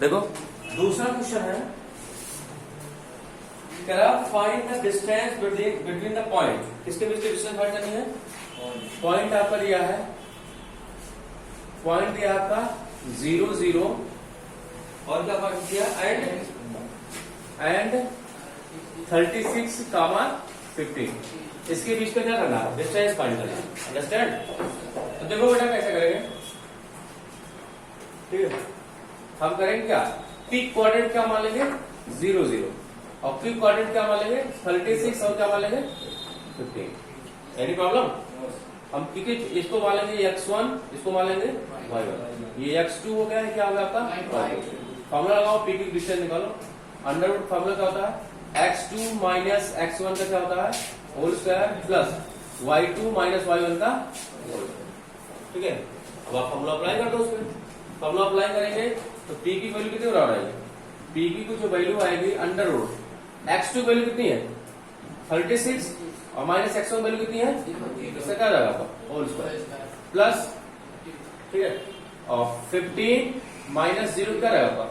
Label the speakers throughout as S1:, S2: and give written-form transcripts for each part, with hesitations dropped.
S1: देखो दूसरा क्वेश्चन है, find the distance between the point. किसके बीच की डिस्टेंस फाइंड करनी है? पॉइंट आपका दिया है, पॉइंट दिया आपका 0 0 और क्या फाइंड किया एंड 36, 15। इसके बीच में क्या करना है? डिस्टेंस फाइंड करना है। अंडरस्टैंड? तो देखो बेटा कैसे करेंगे, ठीक है। हम करेंगे क्या, पीक कोऑर्डिनेट क्या मान लेंगे 0 0 और पीक कोऑर्डिनेट क्या मान लेंगे 36 और क्या मान लेंगे 15। Any problem? हम पीक इसको मान लेंगे x1, इसको मान लेंगे y1। ये x2 हो गया है, क्या हो गया आपका y2। फॉर्मूला लगाओ, पीक की डिस्टेंस निकालो। अंडर रूट फॉर्मूला क्या होता है, x2 माइनस x1 का क्या होता है whole square plus y2 minus y1 का होल। ठीक है, अब आप फॉर्मूला अप्लाई कर दो उसमें। फॉर्मूला अप्लाई करेंगे तो पी की वैल्यू कितनी बराबर आएगी, पी की जो वैल्यू आएगी अंडर रूट x2 वैल्यू कितनी है 36 और माइनस x1 वैल्यू कितनी है, इससे क्या जाएगा आपका होल स्क्वायर प्लस, ठीक है, और 15 माइनस 0 क्या रहेगा आपका,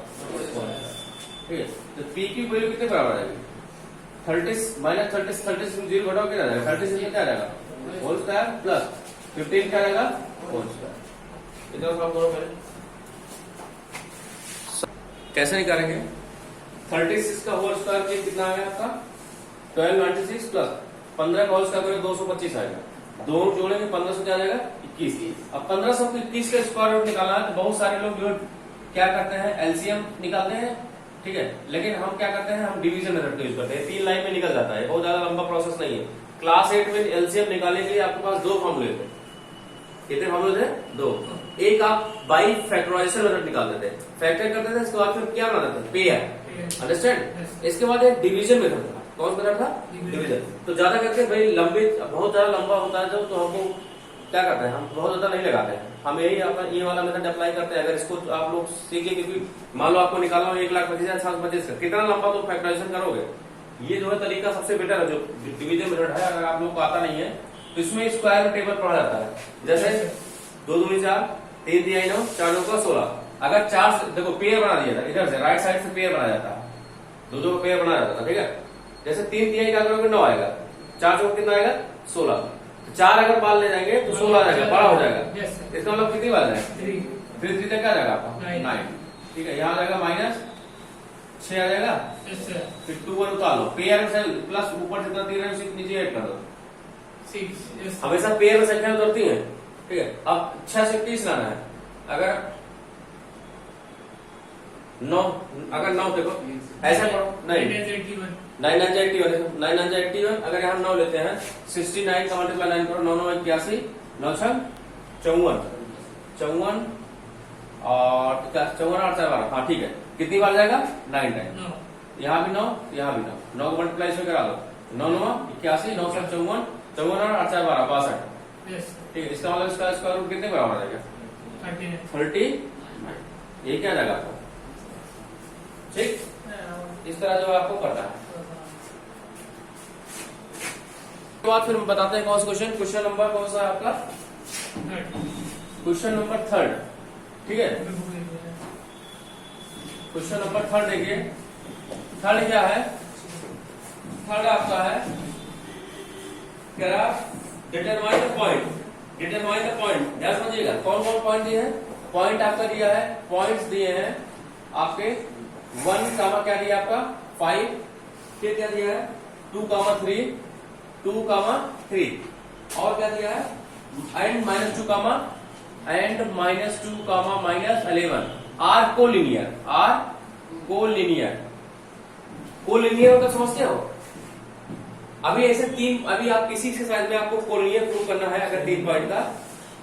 S1: ठीक है। तो पी की वैल्यू कितने बराबर आएगी 30 माइनस 30 0 घटाओ क्या रहेगा 36 में क्या रहेगा होल स्क्वायर प्लस 15 क्या रहेगा होल स्क्वायर। इतना काम करो पहले, कैसे निकालेंगे 36 का होल स्क्वायर के कितना आ गया आपका 1296 प्लस 15 का होल स्क्वायर करें 225 आएगा। दोनों जोड़ेंगे 15 से क्या जाएगा 21। अब 1521 का स्क्वायर रूट निकालना है तो बहुत सारे लोग जो क्या करते हैं एलसीएम निकालते हैं, ठीक है, लेकिन हम क्या करते हैं हम डिवीजन मेथड का यूज करते हैं। 3 लाइन में निकल जाता है, बहुत ज्यादा लंबा प्रोसेस नहीं है। क्लास 8 में एलसीएम निकालने के लिए आपके पास 2 फॉर्मूले थे। कितने फॉर्मूले थे 2। एक आप बाई फैक्टराइजेशन मेथड निकाल देते हैं, फैक्टर करते थे, इसके बाद फिर क्या बनाते थे पेयर। अंडरस्टैंड? इसके बाद एक डिवीजन मेथड था। कौन सा मेथड था? डिवीजन। तो ज्यादा करके भाई लंबे बहुत ज्यादा लंबा होता है तो हमको क्या करते हैं हम बहुत ज्यादा नहीं लगाते हैं, हम यही ये वाला मेथड अप्लाई करते हैं। अगर इसको आप लोग सीखे, क्योंकि मान लो आपको निकालना हो 1,25,725 का, कितना लंबा तो फैक्टराइजेशन करोगे। ये जो है तरीका सबसे बेटर है जो डिवीजन मेथड है। अगर आप लोग को आता नहीं है तो इसमें स्क्वायर टेबल पढ़ा जाता है, जैसे 2 दूनी 4, 3 3 9, 4 9 16। अगर 4 से देखो पेयर बना दिया था, इधर से राइट साइड से पेयर बनाया जाता है, 2 का पेयर बनाया जाता था, ठीक है। जैसे 3 3 क्या करोगे 9 आएगा, 4 चौक कितना आएगा 16। 4 अगर पाल ले जाएंगे तो 16 आ जाएगा, बड़ा हो जाएगा। इसका मतलब कितनी बार जाएगा 3 3 तक क्या जाएगा आपका 9, ठीक है। यहाँ जाएगा माइनस 6 आ जाएगा, फिर 2 1 उतार लो, पेयर से प्लस ऊपर जितना 3 है उसी नीचे ऐड कर दो। हमेशा पेयर में संख्या उतरती है, ठीक है। अब 6 से 30 लाना है, अगर 9 देखो ऐसा करो 9 9 81 अगर यहाँ 9 लेते हैं 69 का मल्टीप्लाई 9 करो, 9 9 81 9 6 54 54 और 4 हाँ ठीक है। कितनी बार जाएगा 9 टाइम, यहाँ भी 9 यहाँ भी 9 को मल्टीप्लाई से करा लो, 9 9 81 9 7 54 54 और 8 4 12 62, ठीक है। इसका मतलब इसका स्क्वायर रूट कितने बराबर आ जाएगा 30। ये क्या जाएगा आपको, ठीक। इस तरह जो आपको करना है। तो बाद फिर बताते हैं कौन सा क्वेश्चन, क्वेश्चन नंबर कौन सा है आपका, क्वेश्चन नंबर 3, ठीक है। क्वेश्चन नंबर 3 देखिए, 3 क्या है, 3 आपका है डिटरमाइन द पॉइंट। ध्यान समझिएगा कौन कौन पॉइंट दिए हैं। पॉइंट आपका दिया है, पॉइंट्स दिए हैं आपके 1 कामा क्या दिया आपका 5, फिर क्या दिया है 2 कामा 3 2 कामा 3 और क्या दिया है and -2 comma and -2 comma -11 are collinear. Collinear मतलब समझते हो। अभी ऐसे 3 अभी आप किसी एक्सरसाइज में आपको कोलिनियर प्रूव करना है अगर 3 पॉइंट का,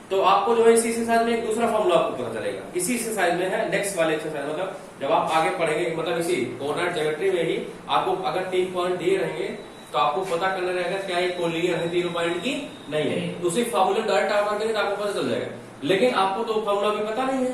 S1: तो आपको जो है इसी एक्सरसाइज में एक दूसरा फॉर्मूला आपको पता चलेगा। इसी एक्सरसाइज में है नेक्स्ट वाले एक्सरसाइज, मतलब जब आप आगे पढ़ेंगे, मतलब इसी कोऑर्डिनेट ज्योमेट्री में ही आपको अगर 3 पॉइंट दिए रहेंगे तो आपको पता करना रहेगा क्या ये कोलिनियर है 3 पॉइंट की नहीं है। तो उसी फॉर्मूले डायरेक्ट आप देंगे तो आपको पता चल जाएगा। लेकिन आपको तो फॉर्मूला भी पता नहीं है,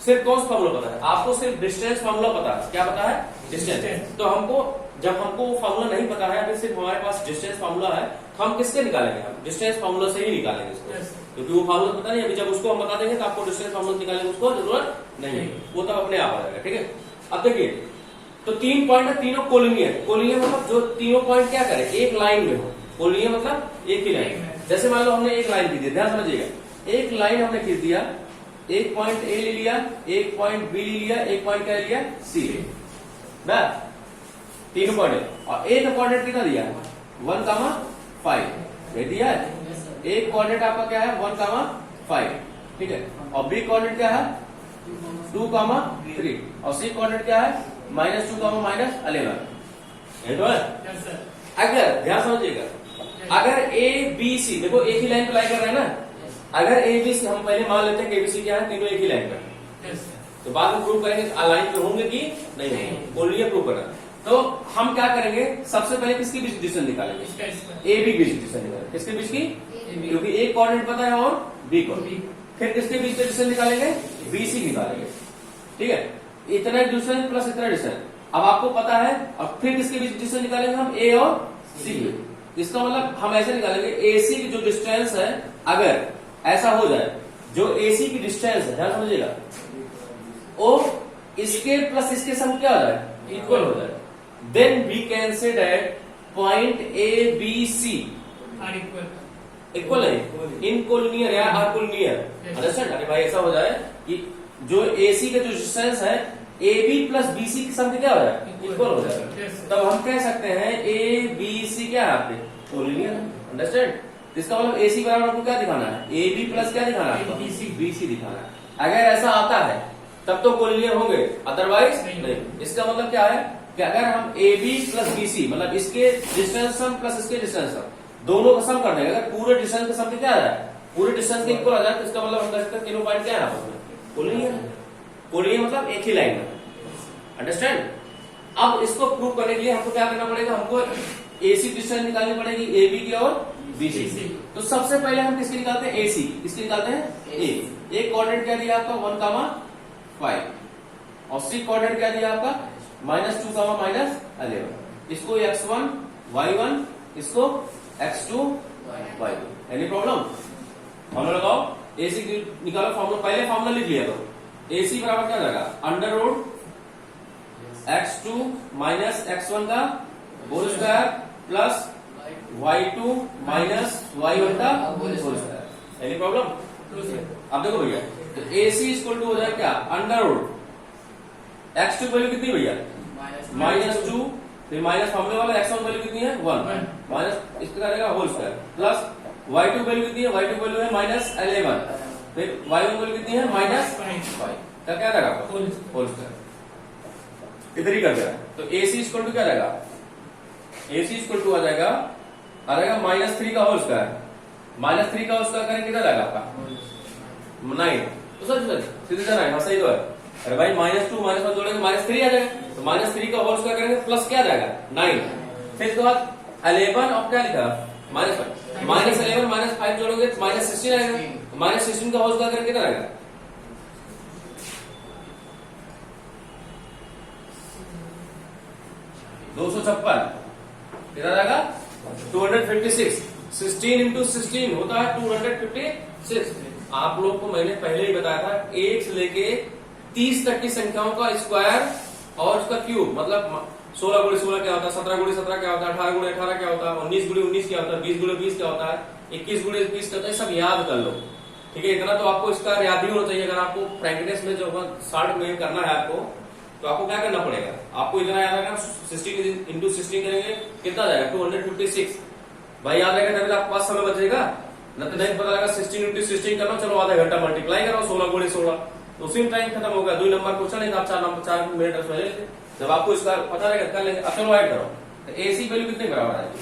S1: सिर्फ कौन सा फॉर्मूला पता है आपको, सिर्फ डिस्टेंस फॉर्मूला पता है। क्या पता है डिस्टेंस। तो हमको जब हमको फॉर्मूला नहीं पता है, अभी सिर्फ हमारे पास डिस्टेंस फॉर्मूला है, तो हम किससे निकालेंगे, हम डिस्टेंस फॉर्मूला से ही निकालेंगे इसको, क्योंकि वो फॉर्मूला पता नहीं। अभी जब उसको हम बता देंगे तो आपको डिस्टेंस फॉर्मूला निकालने की उसको जरूरत नहीं है, वो तो अपने आप आ जाएगा। ठीक है, अब देखिए तो 3 पॉइंट है, तीनों कोलिनियर। कोलिनियर मतलब जो तीनों पॉइंट क्या करे, एक लाइन में हो। कोलिनियर मतलब एक ही लाइन। जैसे मान लो हमने एक लाइन खींच दी, ध्यान समझिएगा, एक लाइन हमने खींच दिया, एक पॉइंट ए ले लिया, एक पॉइंट बी ले लिया, एक पॉइंट क्या ले लिया, सी ना, 3 पॉइंट है। और एक कोऑर्डिनेट कितना दिया, 1,5 दे दिया है। एक कोऑर्डिनेट आपका क्या है, 1,5, ठीक है। और बी कोऑर्डिनेट क्या है, 2,3, और सी कोऑर्डिनेट क्या है, -2, -11। ये तो है। अगर ध्यान समझिएगा, अगर ए बी सी, देखो एक ही लाइन पे लाई कर रहे हैं ना, अगर ए बी सी, हम पहले मान लेते हैं कि एबीसी क्या है, तीनों एक ही लाइन पर, तो बाद में प्रूव करेंगे लाइन पे होंगे कि नहीं होंगे, कोलिनियर प्रूव करना। तो हम क्या करेंगे, सबसे पहले किसकी बीच डिस्टेंस निकालेंगे, ए बी बीच डिस्टेंस निकालेंगे। किसके बीच की, क्योंकि एक कोऑर्डिनेट पता है और बी को। फिर किसके बीच डिस्टेंस निकालेंगे, बीसी निकालेंगे। ठीक है, इतना डिस्टेंस प्लस इतना डिस्टेंस अब आपको पता है। अब फिर किसके बीच डिस्टेंस निकालेंगे हम, ए और सी। इसका मतलब हम ऐसे निकालेंगे, एसी की जो डिस्टेंस है, अगर ऐसा हो जाए, जो एसी की डिस्टेंस है, ध्यान समझिएगा, वो इसके प्लस इसके सम क्या हो जाए, इक्वल हो जाए, then we can say that point A B C equal है इन कोलिनियर या आर कोलिनियर। अंडरस्टैंड? अरे भाई ऐसा हो जाए कि जो एसी का जो डिस्टेंस है, A B plus B C की सम क्या हो जाए, इक्वल हो जाए। तब हम कह सकते हैं ए बी सी क्या है आपके, कोलिनियर। अंडरस्टैंड? इसका मतलब एसी बराबर आपको क्या दिखाना है, ए बी प्लस क्या दिखाना है, बी सी दिखाना है। अगर ऐसा आता है तब तो कोलिनियर होंगे, अदरवाइज नहीं। इसका मतलब क्या है कि अगर हम A B plus B C, मतलब इसके डिस्टेंस सम प्लस इसके डिस्टेंस सम, दोनों का सम कर देंगे, अगर पूरे डिस्टेंस का सम क्या आ जाए, पूरे डिस्टेंस के इक्वल आ जाए, तो इसका मतलब हम कह सकते हैं तीनों पॉइंट क्या है आपस में, कोलिनियर है। कोलिनियर मतलब एक ही लाइन में। अंडरस्टैंड? अब इसको प्रूव करने के लिए हमको क्या करना पड़ेगा, हमको एसी डिस्टेंस निकालनी पड़ेगी, ए बी की और बी सी। तो सबसे पहले हम किसकी निकालते हैं, एसी। किसकी निकालते हैं, ए। एक कोऑर्डिनेट क्या दिया आपका, 1,5, और सी कोऑर्डिनेट क्या दिया आपका, -2, -11। इसको x1 y1, इसको x2 y2। Any problem? Formula लगाओ, एसी निकालो फॉर्मूला, पहले फॉर्मूला लिख लिया तो एसी बराबर क्या जाएगा, √ x2 - x1 का whole square plus y2 - y1 का होल स्क्वायर। Any problem? अब देखो भैया, तो एसी इक्वल टू हो जाएगा क्या, √ x2 वैल्यू कितनी भैया, -2, फिर माइनस फॉर्मूले वाला x1 वैल्यू कितनी है, 1, माइनस इसका रहेगा whole square, plus y2 value कितनी है, y2 वैल्यू है -11, फिर y1 वैल्यू कितनी है, -5, क्या क्या रहेगा आपका, होल स्क्वायर। इधर ही कर देगा, तो AC इक्वल टू क्या रहेगा, AC इक्वल टू आ जाएगा -3 का होल स्क्वायर। -3 का होल स्क्वायर करेंगे कितना रहेगा आपका, 9। तो सर सीधे जाना है, हाँ सही तो है। अरे भाई -2 -1 जोड़ेंगे -3 आ जाएगा, तो -3 का होल स्क्वायर करेंगे प्लस क्या जाएगा, 9। फिर इसके बाद 11 और क्या लिखा, -5, -11 -5 जोड़ोगे तो -16 आएगा, तो -16 का होल स्क्वायर करेंगे कितना आएगा, 256। कितना जाएगा, 256। 16 इंटू 16 होता है 256। आप लोग को मैंने पहले ही बताया था, 1 से लेके 30 तक की संख्याओं का स्क्वायर और उसका क्यूब, मतलब 16 × 16 क्या होता है, 17 × 17 क्या होता है, 18 × 18 क्या होता है, 19 × 19 क्या होता है, 20 × 20 क्या होता है, 21 × 21 क्या होता है, सब याद कर लो। ठीक है, इतना तो आपको इसका याद ही होना चाहिए। अगर आपको प्रैक्टिस में जो 60 में करना है आपको, तो आपको क्या करना पड़ेगा, आपको इतना याद रखना, 16 इंटू 16 करेंगे कितना जाएगा, 256। भाई याद रहेगा तभी आपके पास समय बचेगा, न तो नहीं पता लगा 16 इंटू 16 करना, चलो आधा घंटा मल्टीप्लाई करो 16 × 16, तो उसी में टाइम खत्म होगा। 2 नंबर क्वेश्चन है, आप 4 मिनट उसमें ले लेते। जब आपको इसका पता रहेगा कर लेंगे। अब चलो ऐड करो, तो AC वैल्यू कितने बराबर आएगी,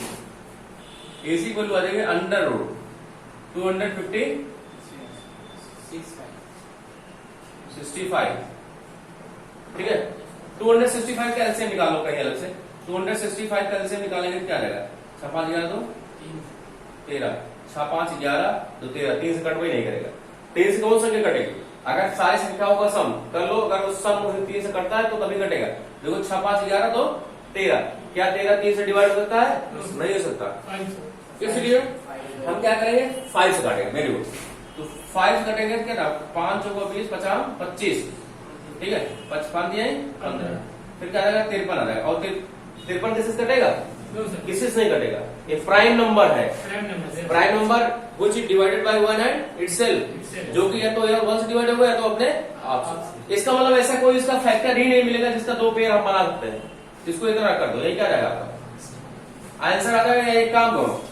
S1: AC वैल्यू आ जाएगी √265। ठीक है, 265 का एलसीएम निकालो कहीं अलग से। 265 का एलसीएम निकालेंगे क्या रहेगा, 6 5 11 तो 13, 6 5 11 तो 13, 3 से कट भी नहीं करेगा। 3 से कौन संख्या कटेगी, अगर सारी संख्याओं का सम कर लो, अगर उस सम 3 से कटता है तो तभी कटेगा। देखो 6 5 11 तो 13, क्या 13 3 से डिवाइड हो सकता है, नहीं हो सकता, इसलिए हम क्या करेंगे, 5 से काटेंगे। वेरी गुड, तो 5 से कटेंगे क्या, 5 × 20 = 25, ठीक है, 5 दिया 15, फिर क्या आएगा 53 आ जाएगा। और 53 किससे कटेगा? किससे नहीं कटेगा। ये प्राइम नंबर है, prime number which is divided by 1 and itself, जो कि या तो यार 1 से डिवाइड होगा या तो अपने आप से। इसका मतलब ऐसा कोई इसका फैक्टर ही नहीं मिलेगा जिसका 2 पेयर हम बना सकते हैं। इसको इतना कर दो, यही क्या जाएगा आपका आंसर आ जाएगा। एक काम करो,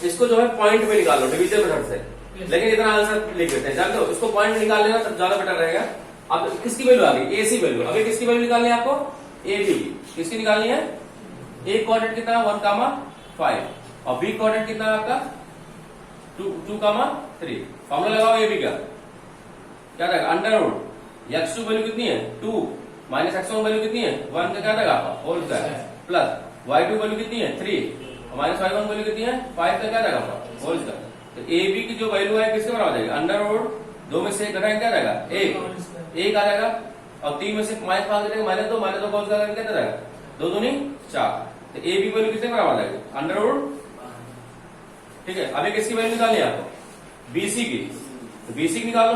S1: इसको जो है पॉइंट में निकाल लो डिवीजन मेथड से, लेकिन इतना आंसर लिख देते हैं, जानते हो इसको पॉइंट में निकाल लेना तब ज्यादा बेटर रहेगा। अब किसकी वैल्यू आ गई? AC value. अभी किसकी वैल्यू निकालनी है आपको? A B. किसकी निकालनी है? ए कोऑर्डिनेट कितना? 1,5 और बी कोऑर्डिनेट कितना है आपका? 2,3। फॉर्मूला लगाओ ए बी का, क्या रहेगा? अंडर रूट x2 वैल्यू कितनी है? 2 माइनस x1 वैल्यू कितनी है? 1 का क्या रहेगा आपका? Whole square plus y2 value कितनी है? 3 माइनस y1 वैल्यू कितनी है? 5 का क्या रहेगा आपका? Whole square. तो ए बी की जो वैल्यू है किसके बराबर आ जाएगी? अंडर रूट 2 में से 1 घटाएंगे क्या रहेगा? 1 आ जाएगा। और 3 में से -5 घटेगा -2 का होल स्क्वायर कितना रहेगा? 2 दूनी 4। तो ए बी वैल्यू किसके बराबर आ जाएगी? Under root. ठीक है, अभी किसकी वैल्यू निकालनी है आपको? बीसी की। तो बीसी की निकालो,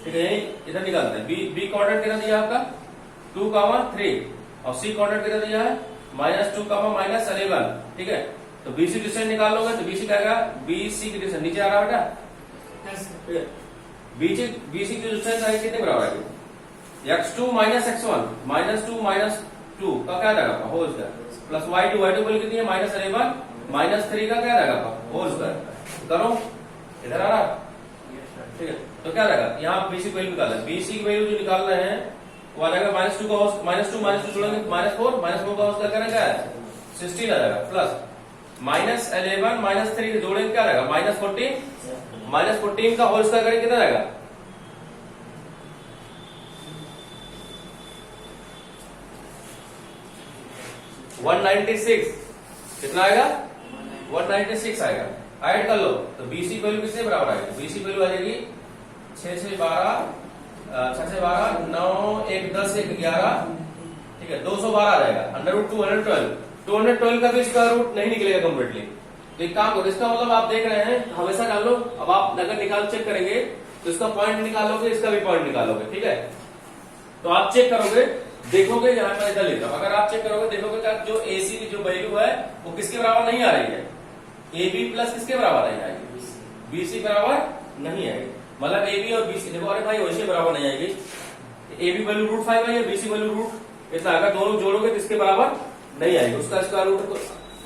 S1: ठीक है, यही इधर निकालते हैं। बी कोऑर्डिनेट कितना दिया आपका? 2,3 और सी कोऑर्डिनेट कितना दिया है? -2, -11। ठीक है, तो बीसी डिस्टेंस निकाल लोगे तो बीसी क्या आएगा? बीसी की डिस्टेंस नीचे आ रहा है बेटा, ठीक है। बीसी की डिस्टेंस आएगी कितने बराबर आएगी? x2 माइनस x1 -2 -2 का क्या रहेगा? Whole square plus y2 value कितनी है? -11 -3 का क्या रहेगा? Whole square. करो, इधर आ रहा, ठीक है। तो क्या रहेगा? यहाँ बीसी की वैल्यू निकालना है। बीसी की वैल्यू जो निकाल रहे हैं वो आ जाएगा -2 का होल -2 जोड़ेंगे -4 का होल स्क्वायर क्या है? 16 आ जाएगा प्लस -11 -3 जोड़ेंगे क्या रहेगा? -14 का होल स्क्वायर करेंगे कितना रहेगा? 196। कितना आएगा? 196 आएगा। ऐड कर लो तो बीसी वैल्यू किससे बराबर आएगी? बीसी वैल्यू आ जाएगी 6 से 12 9 1 10 1 11, ठीक है, 212 आ जाएगा। अंडर रूट 212 का भी स्क्वायर रूट नहीं निकलेगा कम्प्लीटली। तो एक काम करो, इसका मतलब आप देख रहे हैं हमेशा डाल लो। अब आप अगर निकाल चेक करेंगे तो इसका पॉइंट निकालोगे, इसका भी पॉइंट निकालोगे, ठीक है। तो आप चेक करोगे, देखोगे, यहाँ पर इधर लिखा, अगर आप चेक करोगे देखोगे कि जो एसी की जो वैल्यू है वो किसके बराबर नहीं आ रही है? ए बी प्लस किसके बराबर नहीं आएगी? बीसी बराबर नहीं आएगी। मतलब ए बी और बीसी, देखो अरे भाई वैसे बराबर नहीं आएगी। ए बी वैल्यू √5 है, बीसी वैल्यू रूट इतना, अगर दोनों जोड़ोगे तो इसके बराबर नहीं आएगी। उसका स्क्वायर रूट,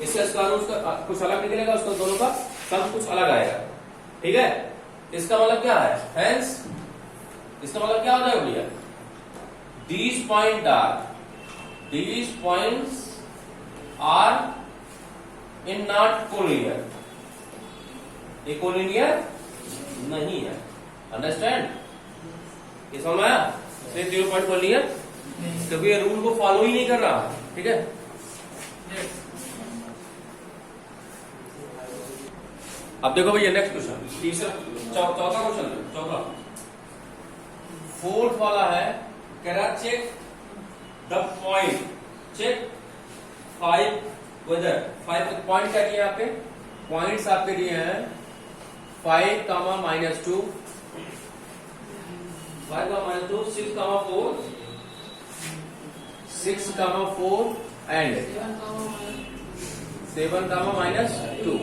S1: इसका स्क्वायर रूट कुछ अलग निकलेगा, उसका दोनों का सब कुछ अलग आएगा, ठीक है। इसका मतलब क्या है? हेंस इसका मतलब क्या हो जाएगा भैया? These points are in not collinear. ये कोलिनियर नहीं है, अंडरस्टैंड? ये समझ आया? 0 पॉइंट कोलिनियर क्योंकि ये रूल को फॉलो ही नहीं कर रहा, ठीक है। अब देखो भैया नेक्स्ट क्वेश्चन, तीसरा चौथा क्वेश्चन, फोर्थ वाला है। कह रहा check the point, check 5 whether 5 point क्या दिए आपके? पॉइंट्स आपके दिए हैं 5, -2 5, -2 6, 4 6, 4 and 7, -2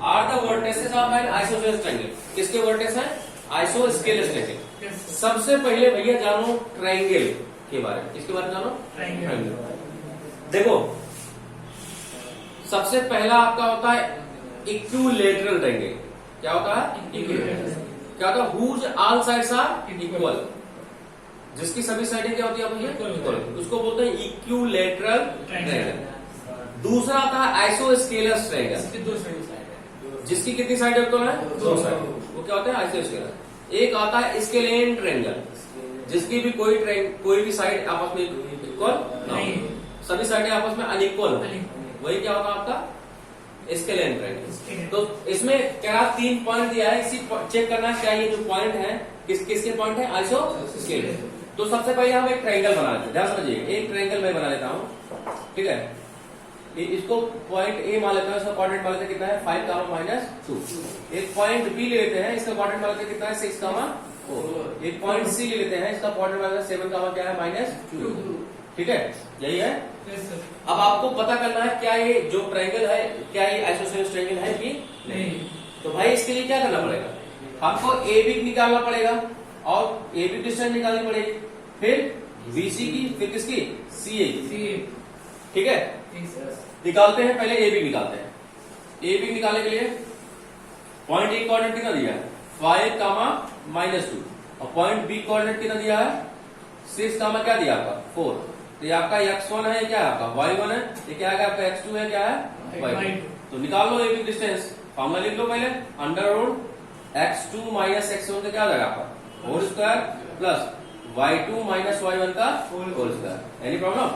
S1: are the vertices of an isosceles triangle. किसके वर्टेस हैं? Isosceles triangle. सबसे पहले भैया जानो ट्रायंगल के बारे में। इसके बारे में जानो ट्रायंगल। देखो सबसे पहला आपका होता है इक्विलैटरल ट्रायंगल। क्या होता है? इक्विलैटरल। क्या होता है? Whose all sides are equal, जिसकी सभी साइडें क्या होती है इक्वल, उसको बोलते हैं इक्विलैटरल ट्रायंगल। दूसरा आता है आइसोस्केलेस ट्रायंगल, जिसकी कितनी साइड इक्वल है? 2 साइड। वो क्या होता है? आइसोस्केलेस। एक आता है स्केलेन ट्रायंगल, जिसकी भी कोई भी साइड आपस में इक्वल नहीं, सभी साइडें आपस में अनइक्वल, वही क्या होगा आपका? Scalene triangle. तो इसमें क्या 3 पॉइंट दिया है, इसी चेक करना है क्या ये जो पॉइंट है किसके पॉइंट है? आइसोस्केलेस। तो सबसे पहले हम एक ट्रायंगल बना लेते हैं, ध्यान समझिए। एक ट्रायंगल मैं बना लेता हूं, ठीक है। इसको पॉइंट ए मान लेते हैं, इसका कोऑर्डिनेट मान लेते हैं कितना है 5 कामा -2। एक पॉइंट बी ले लेते हैं, इसका कोऑर्डिनेट मान लेते हैं कितना है 6 कामा 4। एक पॉइंट सी ले लेते हैं, इसका कोऑर्डिनेट मान लेते हैं 7 कामा क्या है -2। ठीक है, यही है। अब आपको पता करना है क्या ये जो ट्रायंगल है क्या ये आइसोसेलेस ट्रायंगल है कि नहीं। तो भाई इसके लिए क्या करना पड़ेगा, हमको ए बी निकालना पड़ेगा और ए बी डिस्टेंस निकालनी पड़ेगी, फिर बीसी की, फिर किसकी सी ए की। ठीक है, निकालते हैं, पहले ए बी निकालते हैं। ए बी निकालने के लिए पॉइंट ए कोऑर्डिनेट कितना दिया है 5 कामा -2 और पॉइंट बी कोऑर्डिनेट कितना दिया है 6 कामा क्या दिया आपका 4। तो ये आपका x1 है, क्या है आपका y1 है, ये क्या है आपका x2 है, क्या है y2। तो निकाल लो ए बी डिस्टेंस, फॉर्मूला लिख लो पहले, √x2 - x1 का क्या आ जाएगा आपका whole square plus y2 - y1 का होल स्क्वायर। Any problem?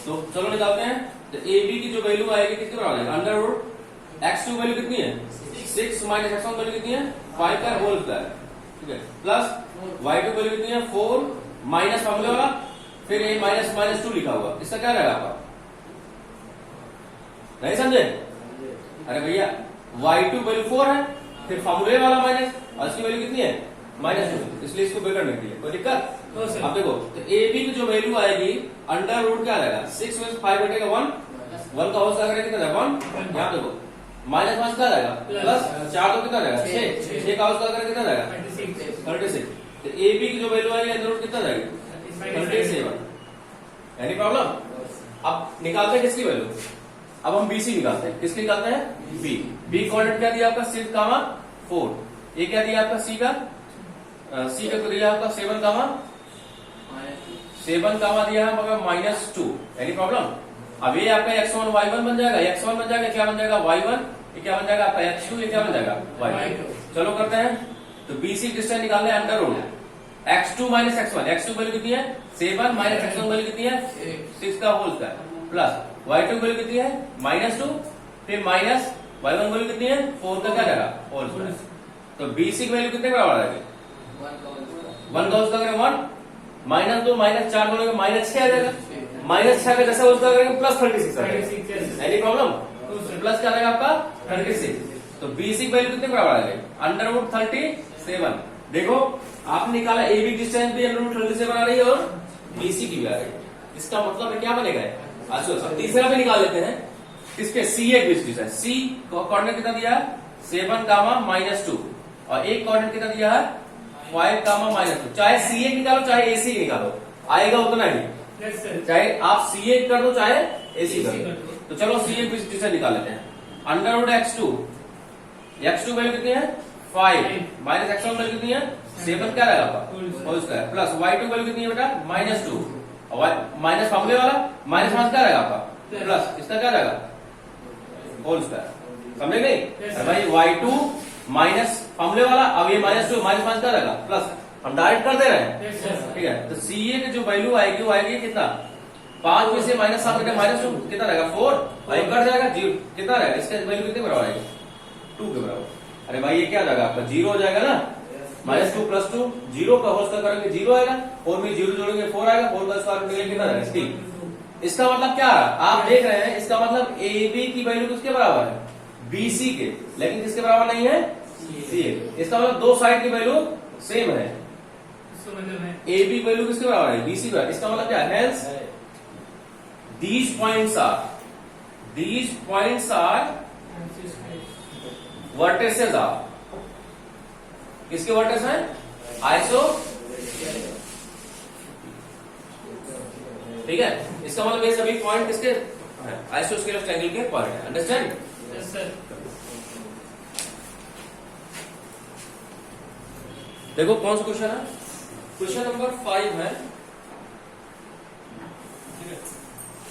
S1: तो चलो निकालते हैं। तो ए बी की जो वैल्यू आएगी कितनी बराबर है, √x2 वैल्यू कितनी है 6 - x1 वैल्यू कितनी है 5 का होल स्क्वायर। ठीक है, प्लस y2 वैल्यू कितनी है 4 माइनस फॉर्मूले वाला, फिर ए -2 लिखा हुआ, इसका क्या रहेगा आपका, नहीं समझे? अरे भैया y2 वैल्यू 4 है, फिर फॉर्मूले वाला माइनस, और इसकी वैल्यू कितनी है -2, इसलिए इसको बेकर नहीं दिया, कोई दिक्कत? अब देखो, तो ए बी की जो वैल्यू आएगी √ क्या रहेगा 6 में 5 बटेगा 1 का होल स्क्वायर कितना रहेगा 1। यहाँ देखो -5 क्या रहेगा प्लस 4 तो कितना रहेगा 6 का होल स्क्वायर कितना रहेगा 36। तो ए बी की जो वैल्यू आएगी √ कितना रहेगी 37। Any problem? अब निकालते हैं किसकी वैल्यू, अब हम बीसी निकालते हैं। किसकी निकालते हैं बी कोऑर्डिनेट क्या दिया आपका 6 कामा 4, ये क्या दिया आपका सी का दिया आपका 7 कामा दिया है मगर -2। Any problem? अब ये आपका x1 y1 बन जाएगा, x1 बन जाएगा, क्या बन जाएगा y1, ये क्या बन जाएगा आपका x2, ये क्या बन जाएगा y2। चलो करते हैं। तो बीसी डिस्टेंस निकालने √x2 - x1, x2 वैल्यू कितनी है 7 - x1 वैल्यू कितनी है 6 का whole square plus y2 value कितनी है -2, फिर माइनस y1 वैल्यू कितनी है 4 का क्या जाएगा होल स्क्वायर। तो बीसी की वैल्यू कितने बराबर आएगी 1 का होल स्क्वायर 1 -2 -4 बोलोगे -6 आ जाएगा, -6 का जैसे होल स्क्वायर करेंगे प्लस 36 आ जाएगा। Any problem? प्लस क्या आएगा आपका 36। तो बीसी की वैल्यू कितने बराबर आ जाएगी √37। देखो आपने निकाला ए बी डिस्टेंस भी √37 आ रही है और बीसी की भी आ रही है, इसका मतलब क्या बनेगा। अच्छा तीसरा भी निकाल लेते हैं, किसके सी ए डिस्टेंस, सी कोऑर्डिनेट कितना दिया 7 कामा -2 और एक कोऑर्डिनेट कितना दिया है 5 कामा -2। चाहे सी ए निकालो चाहे ए सी निकालो आएगा उतना ही, चाहे आप सी ए कर दो चाहे ए सी कर दो। तो चलो सी ए डिस्टेंस निकाल लेते हैं। x2 वैल्यू कितनी है 5 x1 वैल्यू कितनी है 7 क्या रहेगा आपका whole square plus y2 value कितनी है बेटा -2 और माइनस फॉर्मूले वाला -5 क्या रहेगा आपका प्लस इसका क्या रहेगा होल स्क्वायर। समझे नहीं भाई y2 माइनस फॉर्मूले वाला, अब ये -2 -5 क्या रहेगा प्लस, हम डायरेक्ट कर दे रहे हैं। ठीक है, तो सी ए की जो वैल्यू आएगी वो आएगी कितना 5 में से -7 -2 कितना रहेगा 4 और एक कट जाएगा 0 कितना रहेगा, इसका वैल्यू कितने बराबर आएगी 2 के बराबर। अरे भाई ये क्या आ जाएगा आपका 0 हो जाएगा ना, -2 + 2 0 का होल स्क्वायर करेंगे 0 आएगा, 4 में 0 जोड़ेंगे 4 आएगा, 4 का स्क्वायर मिलेगा कितना रहेगा 3। इसका मतलब क्या आप देख रहे हैं, इसका मतलब ए बी की वैल्यू किसके बराबर है बीसी के, लेकिन किसके बराबर नहीं है सी ए। इसका मतलब दो साइड की वैल्यू सेम है, ए बी वैल्यू किसके बराबर है बीसी बराबर। इसका मतलब क्या है hence these points are vertices of, किसके वर्टेक्स हैं आइसो। ठीक है, इसका मतलब ये सभी पॉइंट किसके आइसोस्केलेस ट्रायंगल के पॉइंट है। अंडरस्टैंड? Yes sir. देखो कौन सा क्वेश्चन है, क्वेश्चन नंबर 5 है।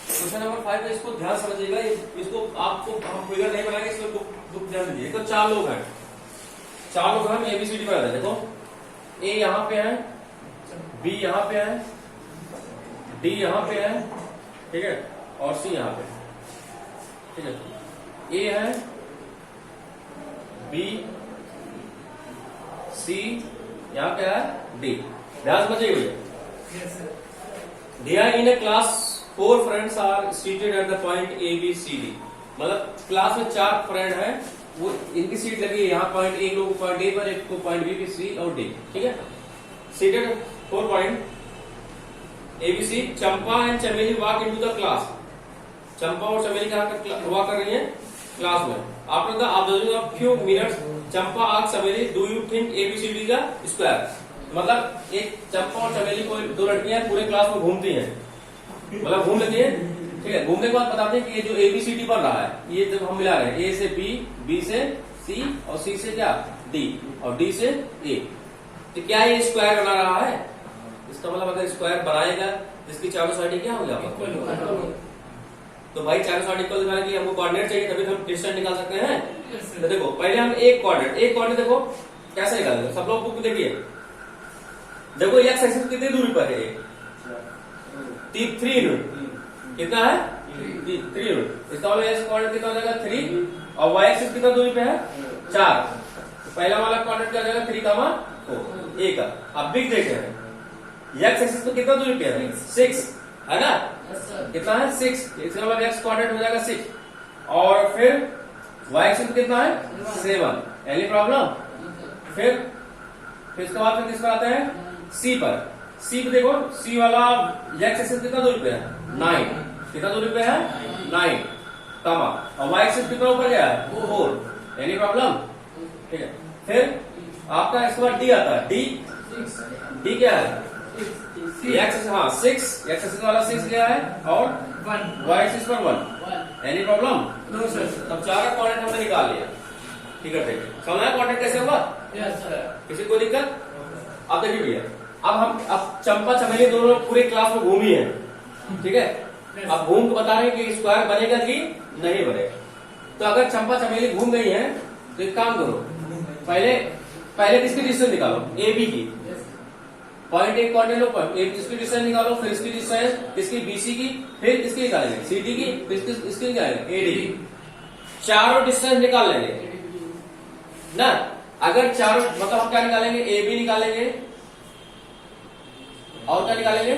S1: क्वेश्चन नंबर 5 है, इसको ध्यान समझिएगा, इसको आपको फिगर नहीं बनाएंगे, इसको बुक ध्यान दीजिए। तो 4 लोग हैं, 4 लोग हम एबीसीडी पर देखो, ए यहां पे है, बी यहां पे है, डी यहां पे है, ठीक है, और सी यहां पे, ठीक है। ए है, बी, सी, यहां पे है डी। ध्यान समझिए भैया। दिया इन ए class 4 friends are seated at the point A B C D, मतलब क्लास में 4 फ्रेंड हैं, वो इनकी सीट लगी है यहाँ पॉइंट, एक लोग पॉइंट ए पर, एक को पॉइंट बी, सी और डी, ठीक है। Seated 4 point A B C. Champa and Chameli walk into the class, Champa और चमेली वॉक कर रही है क्लास में। After the observing of few minutes Champa asked Chameli, do you think ABCD का स्क्वायर, मतलब एक चंपा और चमेली को, 2 लड़कियां पूरे क्लास में घूमती हैं, मतलब घूम लेती है, ठीक है। घूमने के बाद बताते हैं कि ये जो ABCD बन रहा है, ये जब हम मिला रहे हैं A से B, B से C और C से क्या D और D से A, तो क्या ये स्क्वायर बना रहा है? इसका मतलब अगर स्क्वायर बनाएगा जिसकी चारों साइड क्या हो जाएगा, तो भाई चारों साइड इक्वल दिखाने के लिए हमको कोऑर्डिनेट चाहिए, तभी हम डिस्टेंस निकाल सकते हैं। तो देखो पहले हम एक कोऑर्डिनेट देखो कैसे निकालेंगे, सब लोग बुक देखिए। देखो एक्स एक्सिस कितनी दूरी पर है, 3 यूनिट, कितना है 3 यूनिट। इसका मतलब एक्स कोऑर्डिनेट कितना हो जाएगा 3, और वाई एक्सिस कितना दूरी पे है 4। तो पहला वाला कोऑर्डिनेट क्या हो जाएगा 3, 4 ए का। अब बिग देखते हैं, एक्स एक्सिस पे कितना दूरी पे है 6, है ना, कितना है 6, इसका मतलब एक्स कोऑर्डिनेट हो जाएगा 6, और फिर वाई एक्सिस कितना है 7। Any problem? फिर इसके बाद किस पर आते हैं सी पर। सी पे देखो, सी वाला एक्स एक्सिस कितना दूरी पे है 9, कितना दूरी पे है 9, कमा, और वाई एक्सिस कितना ऊपर गया है 4। Any problem? ठीक है। फिर आपका इसके बाद डी आता है, डी क्या है एक्सिस, हाँ 6, एक्स एक्सिस वाला 6 गया है, और वाई एक्सिस पर 1। Any problem? No sir. तब 4 का कोऑर्डिनेट हमने निकाल लिया, ठीक है। समझना कोऑर्डिनेट कैसे होगा? Yes sir. किसी को दिक्कत? अब देखिए भैया, अब चंपा चमेली दोनों लोग पूरे क्लास में घूमी है, ठीक है। अब घूम के बता रहे हैं कि स्क्वायर बनेगा कि नहीं बनेगा। तो अगर चंपा चमेली घूम गई है तो एक काम करो, पहले किसकी डिस्टेंस निकालो, ए बी की, पॉइंट एक कोऑर्डिनेट लो, पॉइंट एक इसकी डिस्टेंस निकालो, फिर इसकी डिस्टेंस, किसकी BC की, फिर किसकी निकालेंगे CD की, फिर इसकी निकालेंगे AD की। चारों डिस्टेंस निकाल लेंगे ना। अगर चारों, मतलब हम क्या निकालेंगे, AB निकालेंगे, और क्या निकालेंगे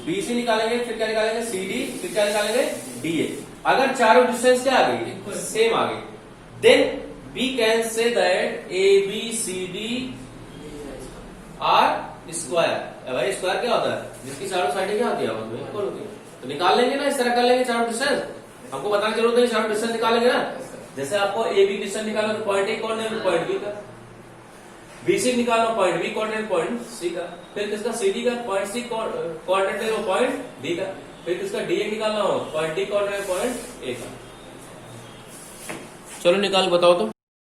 S1: BC निकालेंगे, फिर क्या निकालेंगे CD, फिर क्या निकालेंगे DA। अगर चारों डिस्टेंस क्या आ गई सेम आ गई, then we can say that ABCD are square. भाई स्क्वायर क्या होता है, जिसकी चारों साइडें क्या होती है इक्वल होती है। तो निकाल लेंगे ना, इस तरह कर लेंगे चारों डिस्टेंस। हमको बताने की जरूरत नहीं, चारों डिस्टेंस निकालेंगे ना। जैसे आपको AB डिस्टेंस निकालना तो point A coordinate point B का, BC निकालना point B coordinate point C का, फिर किसका CD का पॉइंट सी कोऑर्डिनेट ले लो पॉइंट डी का, फिर किसका DA निकालना हो point D coordinate point A का। चलो निकाल बताओ तो।